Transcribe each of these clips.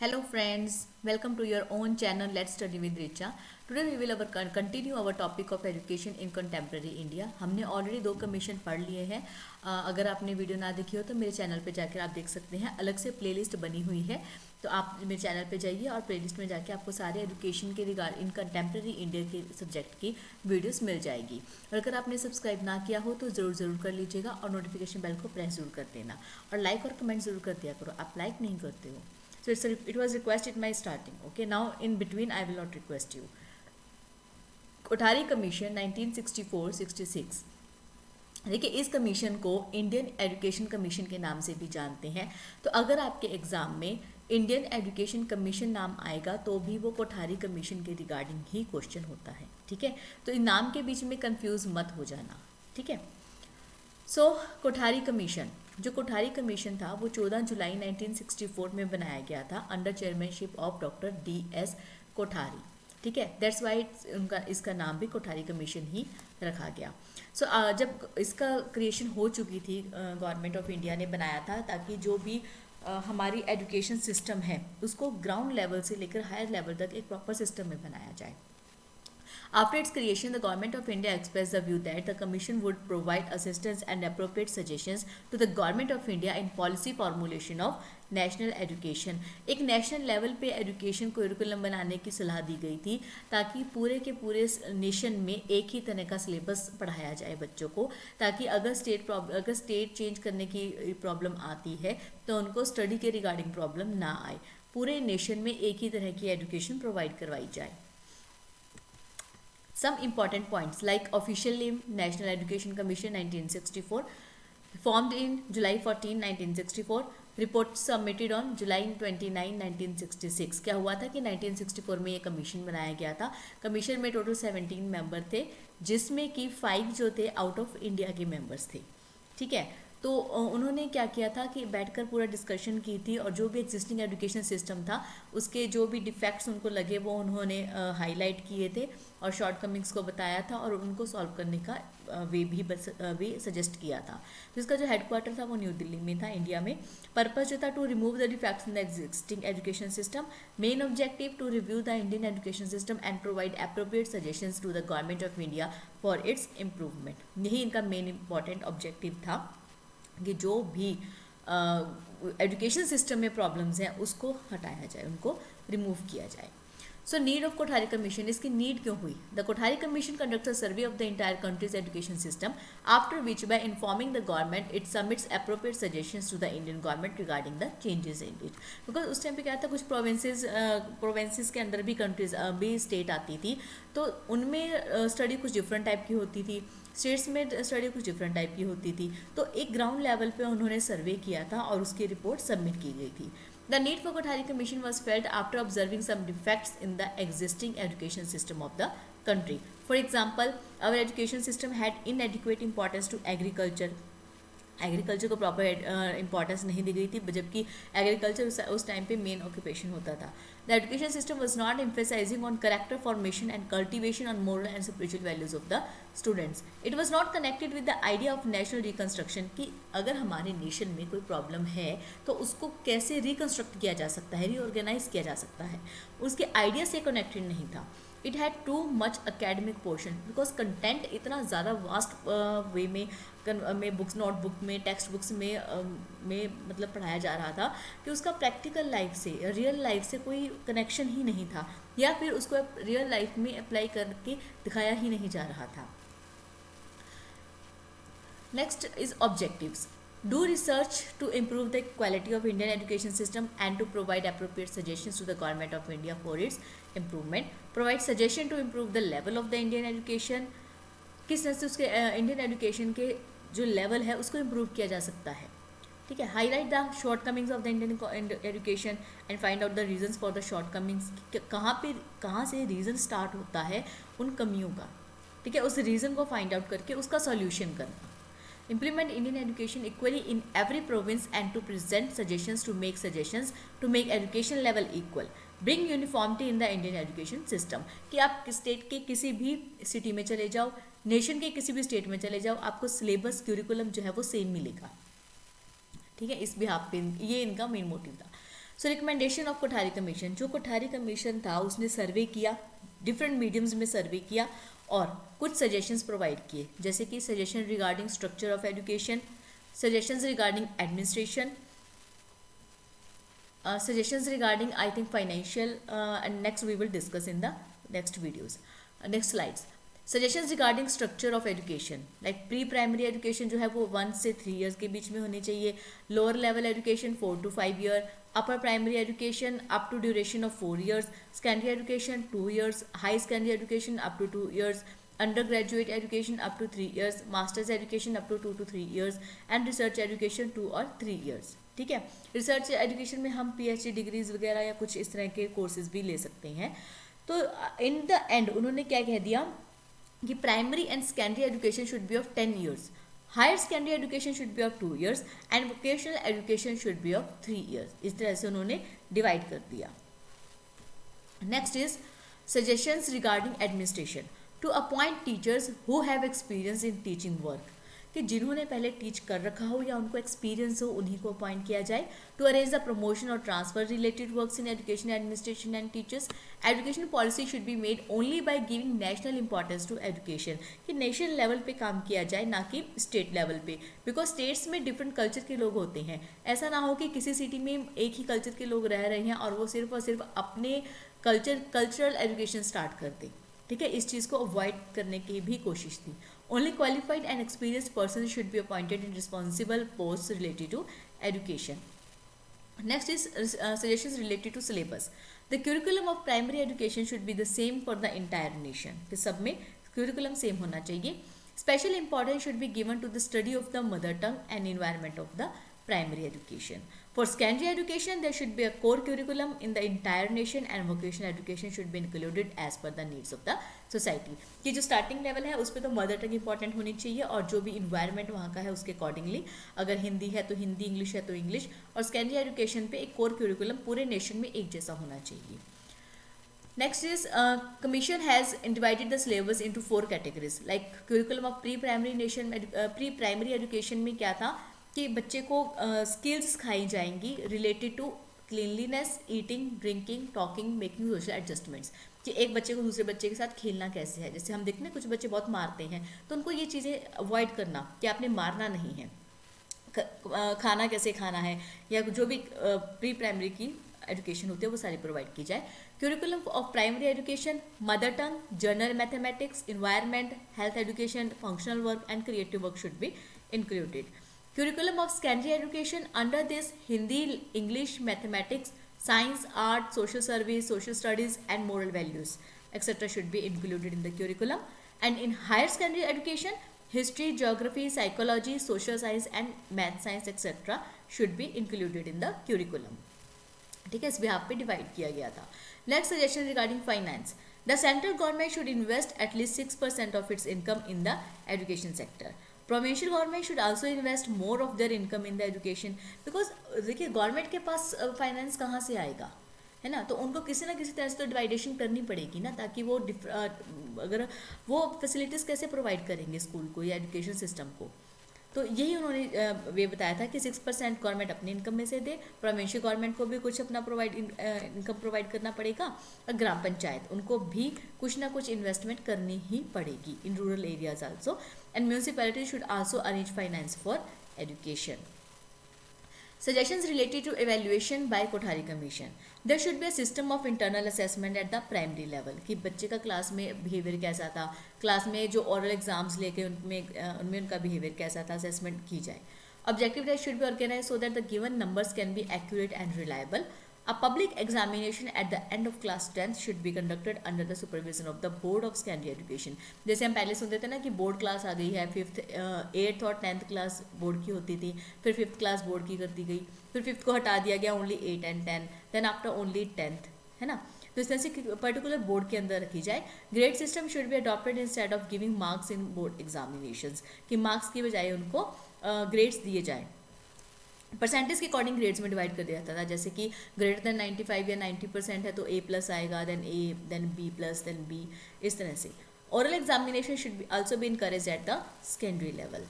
Hello friends, welcome to your own channel Let's Study with Richa. Today we will continue our topic of education in contemporary India. हमने already 2 commission पढ़ लिए हैं. अगर आपने video ना देखी हो तो मेरे चैनल पे जाकर आप देख सकते हैं. अलग से प्लेलिस्ट बनी हुई है, तो आप मेरे चैनल पे जाइए और प्लेलिस्ट में जाके आपको सारे एजुकेशन के रिगार्ड इन कंटेम्प्रेरी इंडिया के सब्जेक्ट की वीडियोस मिल जाएगी. और अगर आपने सब्सक्राइब ना किया हो तो ज़रूर कर लीजिएगा और नोटिफिकेशन बेल को प्रेस ज़रूर कर देना और लाइक और कमेंट ज़रूर कर दिया करो. आप लाइक नहीं करते हो. So it was requested my starting. Okay, now in between I will not request you. Kothari commission 1964-66. देखिए, इस कमीशन को इंडियन एजुकेशन कमीशन के नाम से भी जानते हैं. तो अगर आपके एग्जाम में इंडियन एजुकेशन कमीशन नाम आएगा तो भी वो कोठारी कमीशन के रिगार्डिंग ही क्वेश्चन होता है. ठीक है, तो इन नाम के बीच में कंफ्यूज मत हो जाना. ठीक है. सो कोठारी कमीशन, जो कोठारी कमीशन था वो 14 जुलाई 1964 में बनाया गया था under chairmanship of doctor D.S. Kothari. ठीक है, दैट्स वाई उनका इसका नाम भी कोठारी कमीशन ही रखा गया. सो जब इसका क्रिएशन हो चुकी थी, गवर्नमेंट ऑफ इंडिया ने बनाया था ताकि जो भी हमारी एजुकेशन सिस्टम है उसको ग्राउंड लेवल से लेकर हायर लेवल तक एक प्रॉपर सिस्टम में बनाया जाए. After its creation, the Government of India expressed the view that the Commission would provide assistance and appropriate suggestions to the Government of India in policy formulation of national education. एक national level पे education curriculum बनाने की सलाह दी गई थी ताकि पूरे के पूरे नेशन में एक ही तरह का सिलेबस पढ़ाया जाए बच्चों को, ताकि अगर स्टेट चेंज करने की प्रॉब्लम आती है तो उनको स्टडी के रिगार्डिंग प्रॉब्लम ना आए. पूरे नेशन में एक ही तरह की एजुकेशन प्रोवाइड करवाई जाए. Some important points like official name National Education Commission 1964, formed in July 14, 1964, report submitted on July 29, 1966. क्या हुआ था कि 1964 में ये कमीशन बनाया गया था. कमीशन में टोटल 17 मेंबर थे, जिसमें कि 5 जो थे आउट ऑफ इंडिया के मेंबर्स थे. ठीक है, तो उन्होंने क्या किया था कि बैठकर पूरा डिस्कशन की थी और जो भी एग्जिस्टिंग एजुकेशन सिस्टम था उसके जो भी डिफेक्ट्स उनको लगे वो उन्होंने हाईलाइट किए थे और शॉर्ट कमिंग्स को बताया था और उनको सॉल्व करने का वे सजेस्ट किया था. तो इसका जो हेडक्वार्टर था वो न्यू दिल्ली में था, इंडिया में. पर्पस जो था to remove the defects in the existing education system. Main objective to review the Indian education system and provide appropriate suggestions to the government of India for its improvement. यही इनका main important objective था कि जो भी education system में problems हैं उसको हटाया जाए, उनको रिमूव किया जाए. So need of Kothari commission, इसकी नीड क्यों हुई? The Kothari commission conducts a survey of the entire country's education system, after which by informing the government it submits appropriate suggestions to the Indian government regarding the changes in it. Because उस time पे क्या था, कुछ provinces के अंदर भी countries भी state आती थी, तो उनमें स्टडी कुछ डिफरेंट टाइप की होती थी, स्टेट्स में स्टडी कुछ डिफरेंट टाइप की होती थी. तो एक ग्राउंड लेवल पे उन्होंने सर्वे किया था और उसकी रिपोर्ट सबमिट की गई थी. The need for Kothari Commission was felt after observing some defects in the existing education system of the country. For example, our education system had inadequate importance to agriculture. Agriculture को proper importance नहीं दी गई थी, जबकि agriculture उस time पे main occupation होता था. The education system was not emphasizing on character formation and cultivation on moral and spiritual values of the students. It was not connected with the idea of national reconstruction, कि अगर हमारे nation में कोई problem है तो उसको कैसे reconstruct किया जा सकता है, रीऑर्गेनाइज किया जा सकता है, उसके आइडिया से कनेक्टेड नहीं था. It had too much academic portion, because content इतना ज़्यादा वास्ट वे में बुक्स, नोटबुक में, टेक्स्ट बुक्स में मतलब पढ़ाया जा रहा था कि उसका प्रैक्टिकल लाइफ से, रियल लाइफ से कोई कनेक्शन ही नहीं था, या फिर उसको रियल लाइफ में अप्लाई करके दिखाया ही नहीं जा रहा था. Next is objectives. Do research to improve the quality of Indian education system and to provide appropriate suggestions to the Government of India for its improvement. Provide suggestion to improve the level of the Indian education. किस तरह से उसके Indian education के जो level है उसको improve किया जा सकता है. ठीक है. Highlight the shortcomings of the Indian education and find out the reasons for the shortcomings. कहाँ से रीज़न स्टार्ट होता है उन कमियों का. ठीक है, उस रीज़न को फाइंड आउट करके उसका सॉल्यूशन करना. Implement Indian education equally in every province and to present suggestions to make education level equal. Bring uniformity in the Indian education system. कि आप स्टेट के किसी भी सिटी में चले जाओ, नेशन के किसी भी स्टेट में चले जाओ, आपको सिलेबस क्यूरिकुलम जो है वो सेम मिलेगा. ठीक है, इस बिहाफ पे ये इनका मेन मोटिव था. सो रिकमेंडेशन ऑफ कोठारी कमीशन, जो कोठारी कमीशन था उसने सर्वे किया, डिफरेंट मीडियम्स में सर्वे किया और कुछ सजेशंस प्रोवाइड किए, जैसे कि suggestion regarding structure of education, suggestions regarding administration, suggestions regarding I think financial and next we will discuss in the next videos, next slides. Suggestions regarding structure of education, like pre primary education जो है वो 1 से 3 years के बीच में होनी चाहिए, lower level education 4 to 5 year, upper primary education up to duration of 4 years, secondary education 2 years, high secondary education up to 2 years, undergraduate education up to 3 years, masters education up to 2 to 3 years and research education 2 और 3 years. ठीक है, research education में हम PhD degrees वगैरह या कुछ इस तरह के कोर्सेज भी ले सकते हैं। तो इन द एंड उन्होंने क्या कह दिया कि primary and secondary education should be of 10 years, higher secondary education should be of 2 years and vocational education should be of 3 years. इस तरह से उन्होंने डिवाइड कर दिया। Next is suggestions regarding administration, to appoint teachers who have experience in teaching work, कि जिन्होंने पहले teach कर रखा हो या उनको एक्सपीरियंस हो उन्हीं को अपॉइंट किया जाए। टू अरेंज द प्रमोशन और transfer related works in education administration and teachers, education policy should be made only by giving national importance to education, कि नेशनल लेवल पे काम किया जाए ना कि स्टेट लेवल पे, बिकॉज स्टेट्स में डिफरेंट कल्चर के लोग होते हैं। ऐसा ना हो कि किसी सिटी में एक ही कल्चर के लोग रह रहे हैं और वो सिर्फ और सिर्फ अपने कल्चरल एजुकेशन स्टार्ट कर दें। ठीक है, इस चीज़ को अवॉइड करने की भी कोशिश थी। Only qualified and experienced persons should be appointed in responsible posts related to education. Next is suggestions related to syllabus. The curriculum of primary education should be the same for the entire nation. कि सब में curriculum same होना चाहिए. Special importance should be given to the study of the mother tongue and environment of the primary education. For secondary education, there should be a core curriculum in the entire nation and vocational education should be included as per the needs of the society. कि जो starting level है उस पर तो mother tongue important होनी चाहिए और जो भी इन्वायरमेंट वहाँ का है उसके अकॉर्डिंगली, अगर हिंदी है तो हिंदी, इंग्लिश है तो इंग्लिश, और सेकेंडरी एजुकेशन पे एक कोर क्यूरिकुलम पूरे नेशन में एक जैसा होना चाहिए। Next is Commission has divided the syllabus into 4 categories. Like curriculum of pre-primary education में क्या था कि बच्चे को स्किल्स सिखाई जाएंगी related to cleanliness, eating, drinking, talking, making social adjustments, कि एक बच्चे को दूसरे बच्चे के साथ खेलना कैसे है। जैसे हम देखते हैं कुछ बच्चे बहुत मारते हैं, तो उनको ये चीज़ें अवॉइड करना कि आपने मारना नहीं है, खाना कैसे खाना है, या जो भी प्री प्राइमरी की एजुकेशन होती है वो सारी प्रोवाइड की जाए। Curriculum of primary education, mother tongue, general mathematics, environment, health education, functional work and creative work should be included. Curriculum of secondary education, under this Hindi, English, mathematics, science, art, social service, social studies and moral values etc. should be included in the curriculum. And in higher secondary education, history, geography, psychology, social science and math science etc. should be included in the curriculum. ठीक है, इस यहाँ पे divide किया गया था। Next suggestion regarding finance, the central government should invest at least 6% of its income in the education sector. Provincial government should also invest more of their income in the education, because देखिए government के पास finance कहाँ से आएगा, है ना, तो उनको किसी ना किसी तरह से तो डिवाइडेशन करनी पड़ेगी ना, ताकि वो अगर वो फैसिलिटीज़ कैसे प्रोवाइड करेंगे स्कूल को या एजुकेशन सिस्टम को। तो यही उन्होंने वे बताया था कि 6% गवर्नमेंट अपनी इनकम में से दे, प्रोविंशियल गवर्नमेंट को भी कुछ अपना इनकम प्रोवाइड करना पड़ेगा, और ग्राम पंचायत उनको भी कुछ ना कुछ इन्वेस्टमेंट करनी ही पड़ेगी in rural areas also, and municipality should also arrange finance for education. Suggestions related to evaluation by Kothari Commission. There should be a system of internal assessment at the primary level, कि बच्चे का class में behaviour कैसा था, class में जो oral exams लेके उनमें उनका बिहेवियर कैसा था असेसमेंट की जाए। Objective test should be organized so that the given numbers can be accurate and reliable. A public examination at the end of class 10th should be conducted under the supervision of the Board of Secondary Education. जैसे हम पहले सुनते थे ना कि board class आ गई है, 8th और 10th क्लास बोर्ड की होती थी, फिर 5th क्लास बोर्ड की कर दी गई, फिर 5th को हटा दिया गया, only 8 and 10, then after only 10th, है ना। तो इस तरह से पर्टिकुलर बोर्ड के अंदर रखी जाए। Grade system should be adopted instead of giving marks in board examinations, कि मार्क्स की बजाय उनको ग्रेड्स दिए जाए। परसेंटेज के अकॉर्डिंग ग्रेड्स में डिवाइड कर दिया जाता था, जैसे कि ग्रेटर देन 95 या 90% है तो A+ आएगा, then A, then B+, then B, इस तरह से। Oral examination should be also be encourage at the secondary level.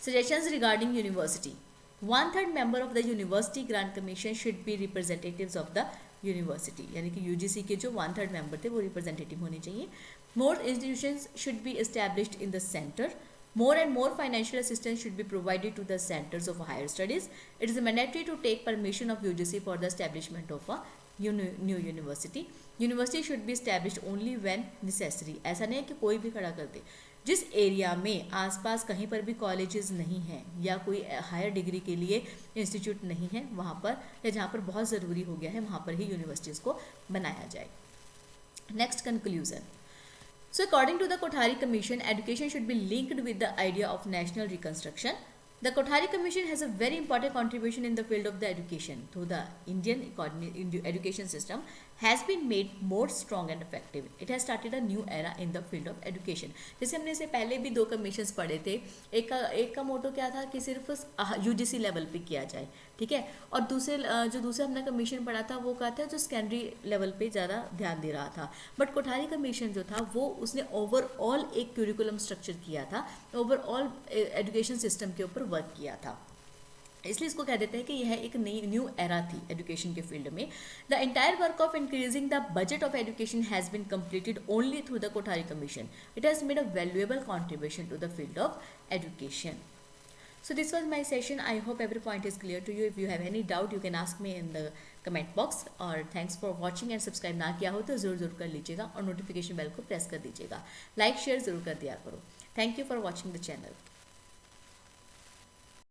Suggestions regarding university, 1/3 member of the university grant commission should be representatives of the university, यानी कि UGC के जो 1/3 member थे वो representative होने चाहिए. More institutions should be established in the center. More and more financial assistance should be provided to the centers of higher studies. It is mandatory to take permission of UGC for the establishment of a new university. University should be established only when necessary. ऐसा नहीं है कि कोई भी खड़ा कर दे. जिस area में आसपास कहीं पर भी कॉलेजेस नहीं हैं या कोई हायर डिग्री के लिए इंस्टीट्यूट नहीं है वहाँ पर, या जहाँ पर बहुत ज़रूरी हो गया है वहाँ पर ही यूनिवर्सिटीज़ को बनाया जाए. Next conclusion. So according to the Kothari Commission, education should be linked with the idea of national reconstruction. The Kothari Commission has a very important contribution in the field of the education. So the Indian education system has been made more strong and effective. It has started a new era in the field of education. जैसे हमने इससे पहले भी 2 commissions पढ़े थे. एक का मोटो क्या था कि सिर्फ यूजीसी लेवल पे किया जाए, ठीक है, और दूसरा हमने कमीशन पढ़ा था वो क्या था, जो सेकेंडरी लेवल पे ज़्यादा ध्यान दे रहा था. बट कोठारी कमीशन जो था वो उसने ओवरऑल एक क्यूरिकुलम स्ट्रक्चर किया था, ओवरऑल एजुकेशन सिस्टम के ऊपर वर्क किया था. इसलिए इसको कह देते हैं कि यह एक नई न्यू एरा थी एजुकेशन के फील्ड में. The entire work of increasing the budget of education has been completed only through the Kothari commission. It has made a valuable contribution to the field of education. So this was my session. I hope every point is clear to you. If you have any doubt, you can ask me in the comment box. और thanks for watching and subscribe ना किया हो तो ज़रूर कर लीजिएगा और notification bell को प्रेस कर दीजिएगा. लाइक शेयर ज़रूर कर दिया करो. Thank you for watching the channel.